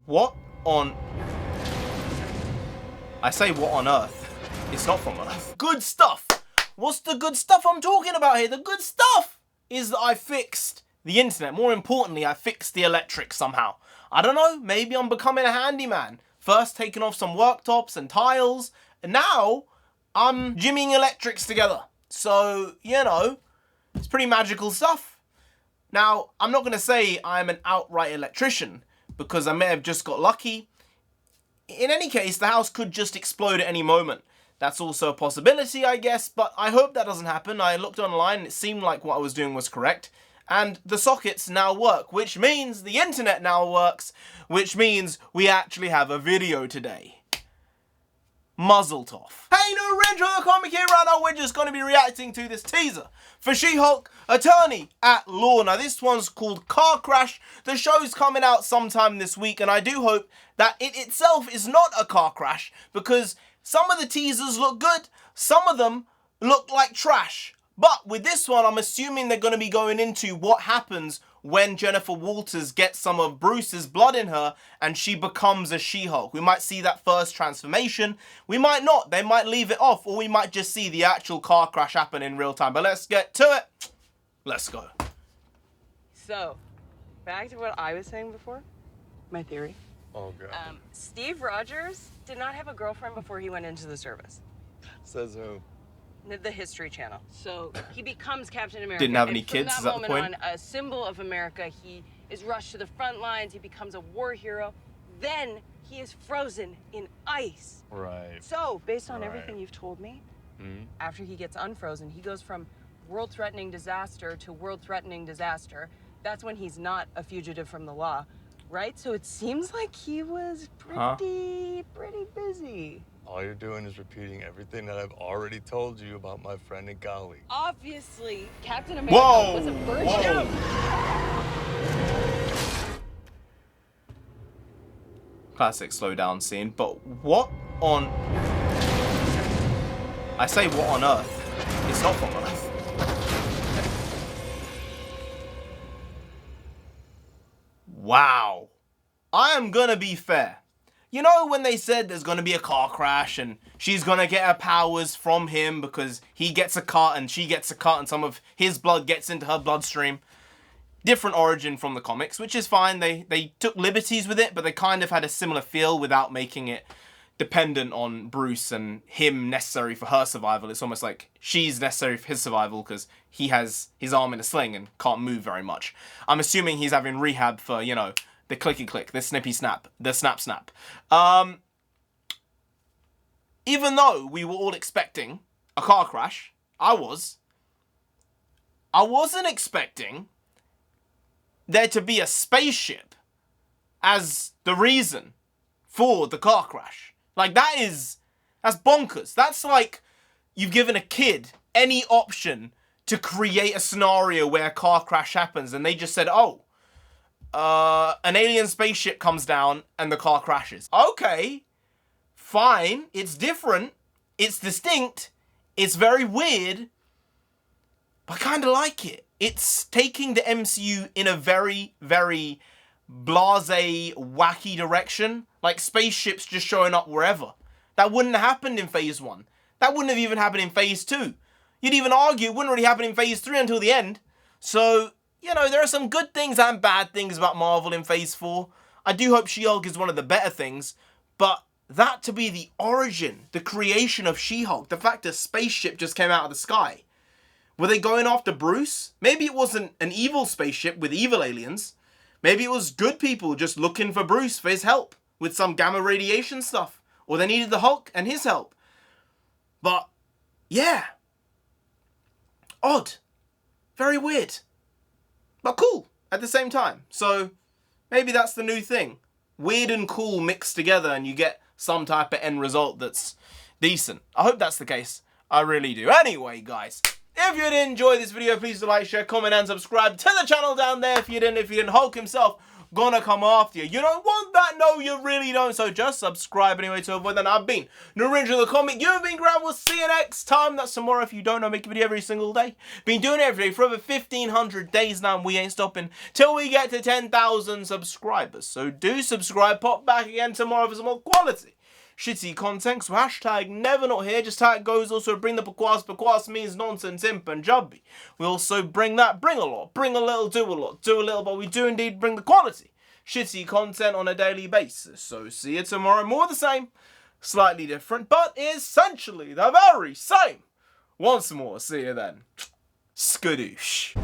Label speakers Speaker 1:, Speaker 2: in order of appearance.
Speaker 1: What on... I say what on earth. It's not from Earth. Good stuff. What's the good stuff I'm talking about here? The good stuff is that I fixed the internet. More importantly, I fixed the electric somehow. I don't know, maybe I'm becoming a handyman. First taking off some worktops and tiles, and now I'm jimmying electrics together. So, you know, it's pretty magical stuff. Now, I'm not gonna say I'm an outright electrician, because I may have just got lucky. In any case, the house could just explode at any moment. That's also a possibility, I guess, but I hope that doesn't happen. I looked online and it seemed like what I was doing was correct. And the sockets now work, which means the internet now works, which means we actually have a video today. Muzzle toff. Hey, NarendraTheComic here, right now we're just going to be reacting to this teaser for She-Hulk Attorney at Law. Now this one's called Car Crash. The show's coming out sometime this week, and I do hope that it itself is not a car crash, because some of the teasers look good, some of them look like trash. But with this one, I'm assuming they're going to be going into what happens when Jennifer Walters gets some of Bruce's blood in her and she becomes a She-Hulk. We might see that first transformation. We might not. They might leave it off, or we might just see the actual car crash happen in real time. But let's get to it. Let's go.
Speaker 2: So, back to what I was saying before. My theory.
Speaker 3: Oh, God.
Speaker 2: Steve Rogers did not have a girlfriend before he went into the service.
Speaker 3: Says who?
Speaker 2: The History Channel. So he becomes Captain America.
Speaker 1: Didn't have any
Speaker 2: and
Speaker 1: kids,
Speaker 2: from
Speaker 1: is
Speaker 2: that
Speaker 1: that the
Speaker 2: moment
Speaker 1: point?
Speaker 2: on, a symbol of America, he is rushed to the front lines. He becomes a war hero. Then he is frozen in ice.
Speaker 3: Right.
Speaker 2: So, based on
Speaker 3: Right.
Speaker 2: everything you've told me, after he gets unfrozen, he goes from world-threatening disaster to world-threatening disaster. That's when he's not a fugitive from the law, right? So it seems like he was pretty busy.
Speaker 3: All you're doing is repeating everything that I've already told you about my friend and colleague.
Speaker 2: Obviously, Captain America was a virgin.
Speaker 1: Classic slow down scene, but what on... I say what on earth. It's not from Earth. Wow. I am gonna be fair. You know when they said there's gonna be a car crash and she's gonna get her powers from him because he gets a cut and she gets a cut and some of his blood gets into her bloodstream? Different origin from the comics, which is fine. They took liberties with it, but they kind of had a similar feel without making it dependent on Bruce and him necessary for her survival. It's almost like she's necessary for his survival because he has his arm in a sling and can't move very much. I'm assuming he's having rehab for, you know, the clicky click, the snippy snap, the snap snap. Even though we were all expecting a car crash, I wasn't expecting there to be a spaceship as the reason for the car crash. Like, that's bonkers. That's like you've given a kid any option to create a scenario where a car crash happens and they just said, oh, an alien spaceship comes down and the car crashes. Okay, fine, it's different, it's distinct, it's very weird, but I kind of like it. It's taking the MCU in a very, very blasé, wacky direction. Like spaceships just showing up wherever. That wouldn't have happened in Phase 1. That wouldn't have even happened in Phase 2. You'd even argue it wouldn't really happen in Phase 3 until the end. So, you know, there are some good things and bad things about Marvel in Phase 4. I do hope She-Hulk is one of the better things, but that to be the origin, the creation of She-Hulk, the fact a spaceship just came out of the sky. Were they going after Bruce? Maybe it wasn't an evil spaceship with evil aliens. Maybe it was good people just looking for Bruce for his help with some gamma radiation stuff. Or they needed the Hulk and his help. But, yeah. Odd. Very weird. But cool at the same time. So, maybe that's the new thing. Weird and cool mixed together and you get some type of end result that's decent. I hope that's the case. I really do. Anyway, guys, if you did enjoy this video, please do like, share, comment, and subscribe to the channel down there if you didn't. Hulk himself gonna come after you. You don't want that, no, you really don't. So just subscribe anyway to avoid that. I've been NarendraTheComic. You've been Grant. We'll see you next time. That's tomorrow. If you don't know, I make a video every single day. Been doing it every day for over 1,500 days now, and we ain't stopping till we get to 10,000 subscribers. So do subscribe. Pop back again tomorrow for some more quality shitty content. So hashtag never not here, just how it goes. Also bring the bakwas means nonsense in Punjabi. We also bring that, bring a lot, bring a little, do a lot, do a little, but we do indeed bring the quality shitty content on a daily basis. So see you tomorrow, more the same, slightly different, but essentially the very same. Once more, see you then. Skadoosh.